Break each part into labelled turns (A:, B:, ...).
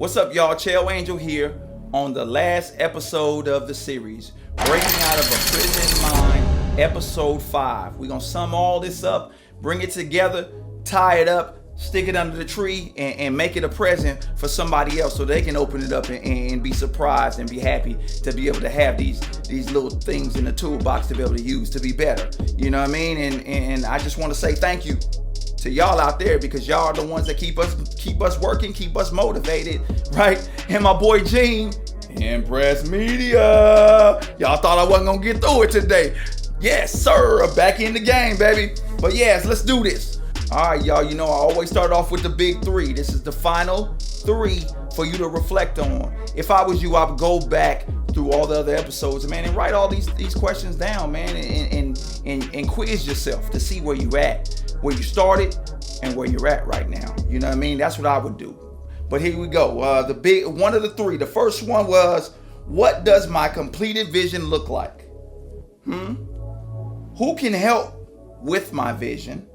A: What's up, y'all? Chael Angel here on the last episode of the series, Breaking Out of a Prison Mind, episode 5. We're going to sum all this up, bring it together, tie it up, stick it under the tree, and make it a present for somebody else so they can open it up and be surprised and be happy to be able to have these little things in the toolbox to be able to use to be better. You know what I mean? And I just want to say thank you to y'all out there, because y'all are the ones that keep us working, keep us motivated, right? And my boy Gene, Impress Media. Y'all thought I wasn't gonna get through it today. Yes, sir. Back in the game, baby. But yes, let's do this. All right, y'all. You know I always start off with the big 3. This is the final 3 for you to reflect on. If I was you, I would go back through all the other episodes, man, and write all these questions down, man, and quiz yourself to see where you at, where you started, and where you're at right now. You know what I mean? That's what I would do. But here we go. The big one of the 3. The first one was, what does my completed vision look like? Who can help with my vision?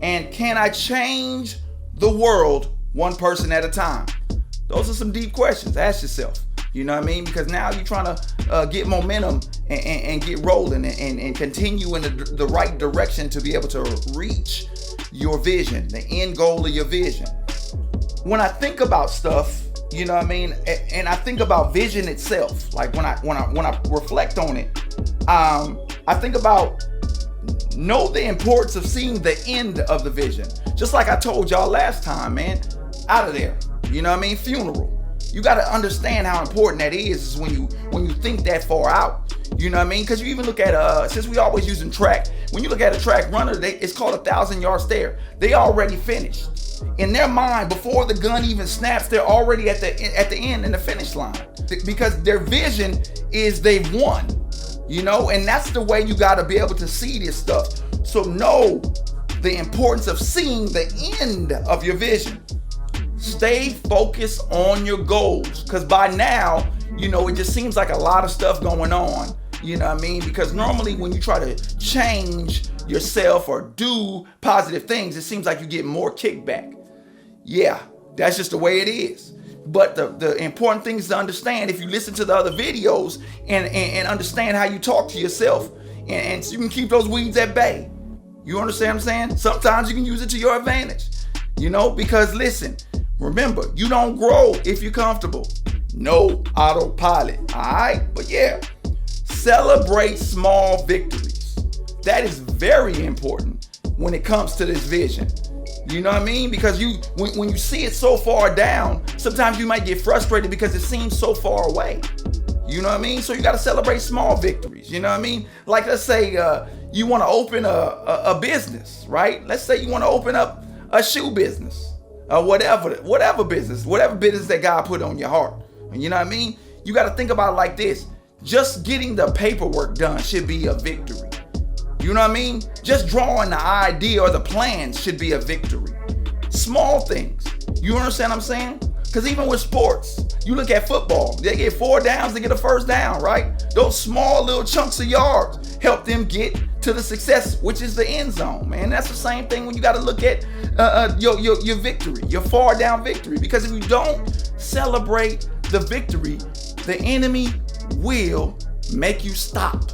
A: And can I change the world one person at a time? Those are some deep questions. Ask yourself. You know what I mean? Because now you're trying to get momentum and get rolling and continue in the right direction to be able to reach your vision, the end goal of your vision. When I think about stuff, you know what I mean, and I think about vision itself, like when I reflect on it, I think about know the importance of seeing the end of the vision. Just like I told y'all last time, man, out of there. You know what I mean? Funeral. You got to understand how important that is when you think that far out. You know what I mean? Because you even look at, since we always using track, when you look at a track runner, it's called a 1,000-yard stare. They already finished. In their mind, before the gun even snaps, they're already at the end in the finish line. Because their vision is they've won. You know, and that's the way you got to be able to see this stuff. So know the importance of seeing the end of your vision. Stay focused on your goals, because by now, you know, it just seems like a lot of stuff going on. You know what I mean? Because normally when you try to change yourself or do positive things, it seems like you get more kickback. Yeah, that's just the way it is. But the important thing is to understand, if you listen to the other videos and understand how you talk to yourself, and so you can keep those weeds at bay. You understand what I'm saying? Sometimes you can use it to your advantage, you know, because listen, remember, you don't grow if you're comfortable. No autopilot, all right? But yeah, celebrate small victories. That is very important when it comes to this vision. You know what I mean? Because when you see it so far down, sometimes you might get frustrated because it seems so far away. You know what I mean? So you got to celebrate small victories. You know what I mean? Like, let's say you want to open a business, right? Let's say you want to open up a shoe business or whatever business that God put on your heart. You know what I mean? You got to think about it like this. Just getting the paperwork done should be a victory. You know what I mean? Just drawing the idea or the plans should be a victory. Small things. You understand what I'm saying? Because even with sports, you look at football, they get 4 downs to get a first down, right? Those small little chunks of yards help them get to the success, which is the end zone, man. That's the same thing when you got to look at your victory, your far down victory. Because if you don't celebrate the victory, the enemy will make you stop.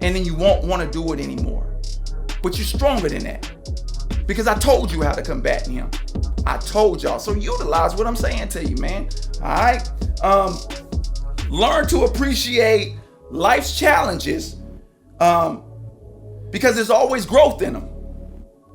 A: And then you won't want to do it anymore. But you're stronger than that. Because I told you how to combat him. I told y'all. So utilize what I'm saying to you, man. All right? Learn to appreciate life's challenges, because there's always growth in them.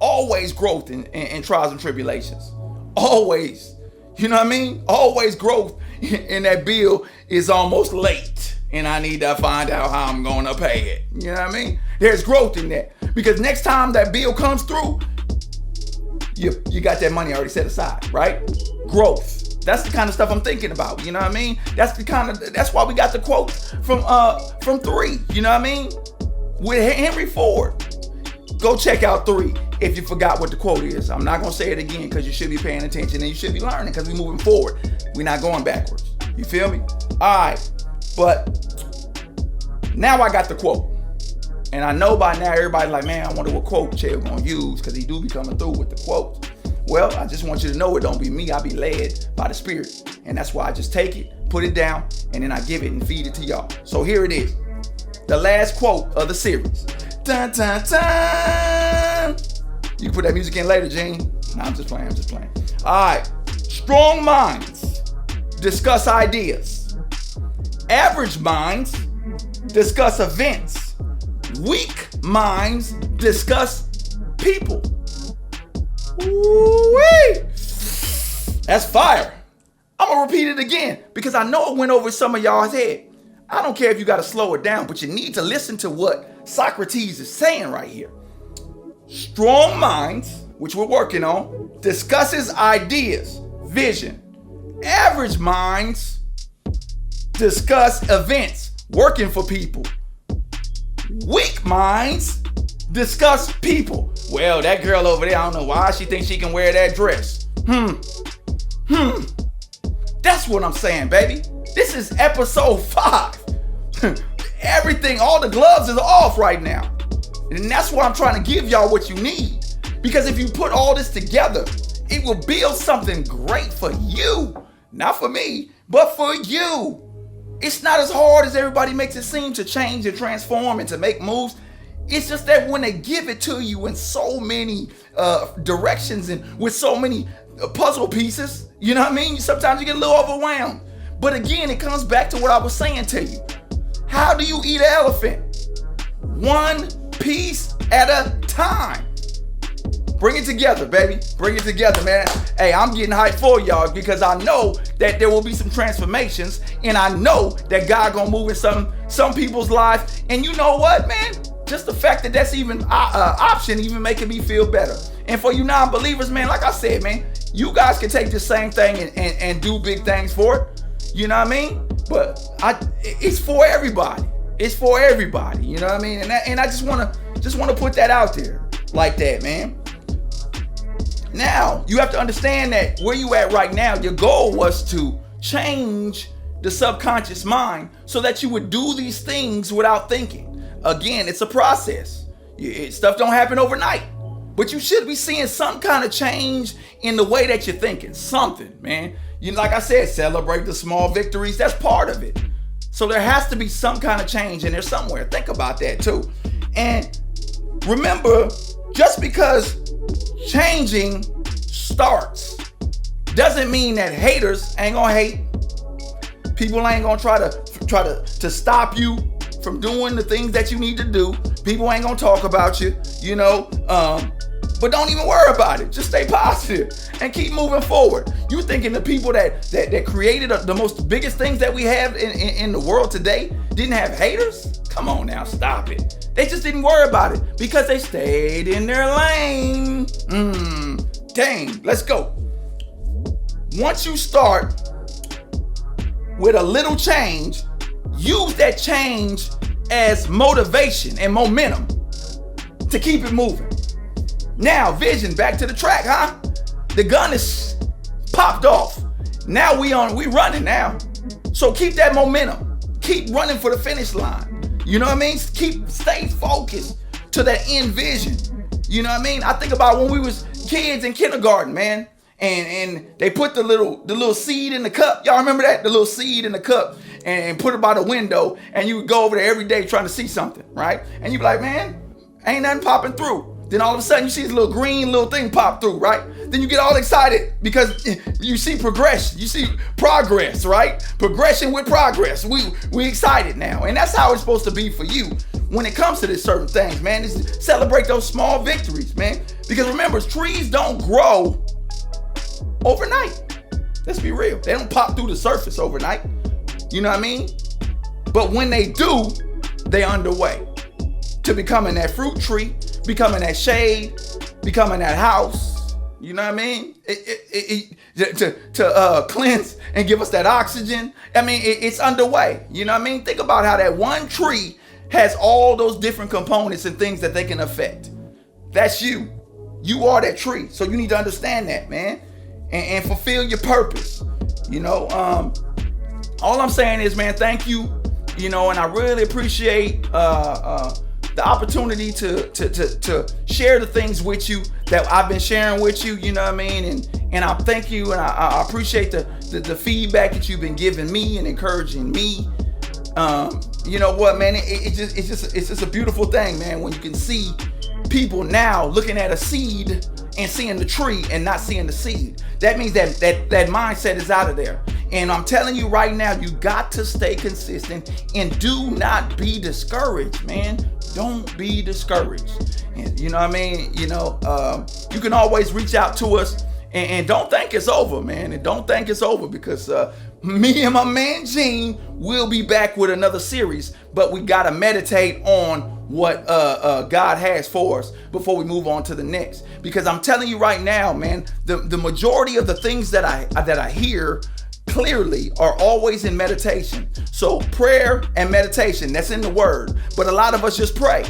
A: Always growth in trials and tribulations. Always. You know what I mean? Always growth in that bill is almost late. And I need to find out how I'm going to pay it. You know what I mean? There's growth in that. Because next time that bill comes through, you got that money already set aside, right? Growth. That's the kind of stuff I'm thinking about. You know what I mean? That's why we got the quote from 3. You know what I mean? With Henry Ford. Go check out 3 if you forgot what the quote is. I'm not going to say it again because you should be paying attention and you should be learning, because we're moving forward. We're not going backwards. You feel me? All right. But now I got the quote. And I know by now everybody's like, man, I wonder what quote Chael gonna use, because he do be coming through with the quotes. Well, I just want you to know it don't be me. I be led by the Spirit. And that's why I just take it, put it down, and then I give it and feed it to y'all. So here it is. The last quote of the series. Dun, dun, dun. You can put that music in later, Gene. No, I'm just playing. All right. Strong minds discuss ideas. Average minds discuss events. Weak minds discuss people. Ooh-wee. That's fire. I'm going to repeat it again because I know it went over some of y'all's head. I don't care if you got to slow it down, but you need to listen to what Socrates is saying right here. Strong minds, which we're working on, discusses ideas, vision. Average minds discuss events, working for people. Weak minds discuss people. Well, that girl over there, I don't know why she thinks she can wear that dress. That's what I'm saying, baby. This is episode 5. Everything, all the gloves is off right now. And that's why I'm trying to give y'all what you need. Because if you put all this together, it will build something great for you. Not for me, but for you. It's not as hard as everybody makes it seem to change and transform and to make moves. It's just that when they give it to you in so many directions and with so many puzzle pieces, you know what I mean? Sometimes you get a little overwhelmed. But again, it comes back to what I was saying to you. How do you eat an elephant? One piece at a time. Bring it together, baby. Bring it together, man. Hey, I'm getting hyped for y'all because I know that there will be some transformations, and I know that God gonna move in some people's lives. And you know what, man? Just the fact that that's even option even making me feel better. And for you non-believers, man, like I said, man, you guys can take this same thing and do big things for it. You know what I mean? But it's for everybody. It's for everybody. You know what I mean? And I just wanna put that out there like that, man. Now, you have to understand that where you at right now, your goal was to change the subconscious mind so that you would do these things without thinking. Again, it's a process. Stuff don't happen overnight. But you should be seeing some kind of change in the way that you're thinking. Something, man. Like I said, celebrate the small victories. That's part of it. So there has to be some kind of change in there somewhere. Think about that too. And remember, just because changing starts doesn't mean that haters ain't gonna hate. People ain't gonna try to stop you from doing the things that you need to do. People ain't gonna talk about you, you know. But don't even worry about it. Just stay positive and keep moving forward. You thinking the people that created the biggest things that we have in the world today didn't have haters? Come on now, stop it. They just didn't worry about it because they stayed in their lane. Dang, let's go. Once you start with a little change, use that change as motivation and momentum to keep it moving. Now, vision, back to the track, huh? The gun is popped off. Now we running now. So keep that momentum. Keep running for the finish line. You know what I mean? Stay focused to that end vision. You know what I mean? I think about when we was kids in kindergarten, man. And they put the little seed in the cup. Y'all remember that? The little seed in the cup and put it by the window. And you would go over there every day trying to see something, right? And you'd be like, man, ain't nothing popping through. Then all of a sudden you see this little green little thing pop through, right? Then you get all excited because you see progression, you see progress, right? Progression with progress. We excited now. And that's how it's supposed to be for you when it comes to this certain things, man. Is celebrate those small victories, man. Because remember, trees don't grow overnight. Let's be real. They don't pop through the surface overnight. You know what I mean? But when they do, they underway to becoming that fruit tree, becoming that shade, becoming that house. You know what I mean? To cleanse and give us that oxygen. I mean, it's underway. You know what I mean? Think about how that one tree has all those different components and things that they can affect. That's you. You are that tree. So you need to understand that, man, and fulfill your purpose. You know, all I'm saying is, man, thank you. You know, and I really appreciate the opportunity to share the things with you that I've been sharing with you, you know what I mean? And I thank you, and I appreciate the feedback that you've been giving me and encouraging me. You know what, man? It's just a beautiful thing, man, when you can see people now looking at a seed and seeing the tree and not seeing the seed. That means that mindset is out of there. And I'm telling you right now, you got to stay consistent and do not be discouraged, man. Don't be discouraged. And you know what I mean? You know, you can always reach out to us, and don't think it's over, man. And don't think it's over, because me and my man Gene will be back with another series, but we got to meditate on what God has for us before we move on to the next. Because I'm telling you right now, man, the majority of the things that I hear clearly are always in meditation. So prayer and meditation, that's in the word. But a lot of us just pray.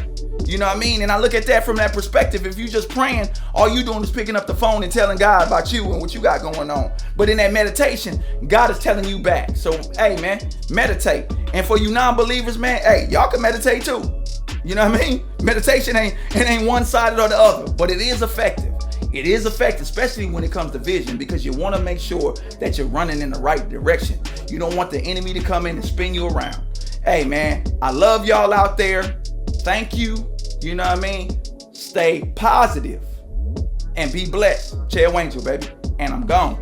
A: You know what I mean? And I look at that from that perspective. If you just praying, all you doing is picking up the phone and telling God about you and what you got going on. But in that meditation, God is telling you back. So, hey, man, meditate. And for you non-believers, man, hey, y'all can meditate too. You know what I mean? Meditation ain't one-sided or the other, but it is effective. It is effective, especially when it comes to vision, because you want to make sure that you're running in the right direction. You don't want the enemy to come in and spin you around. Hey, man, I love y'all out there. Thank you. You know what I mean? Stay positive and be blessed. Chair Angel, baby. And I'm gone.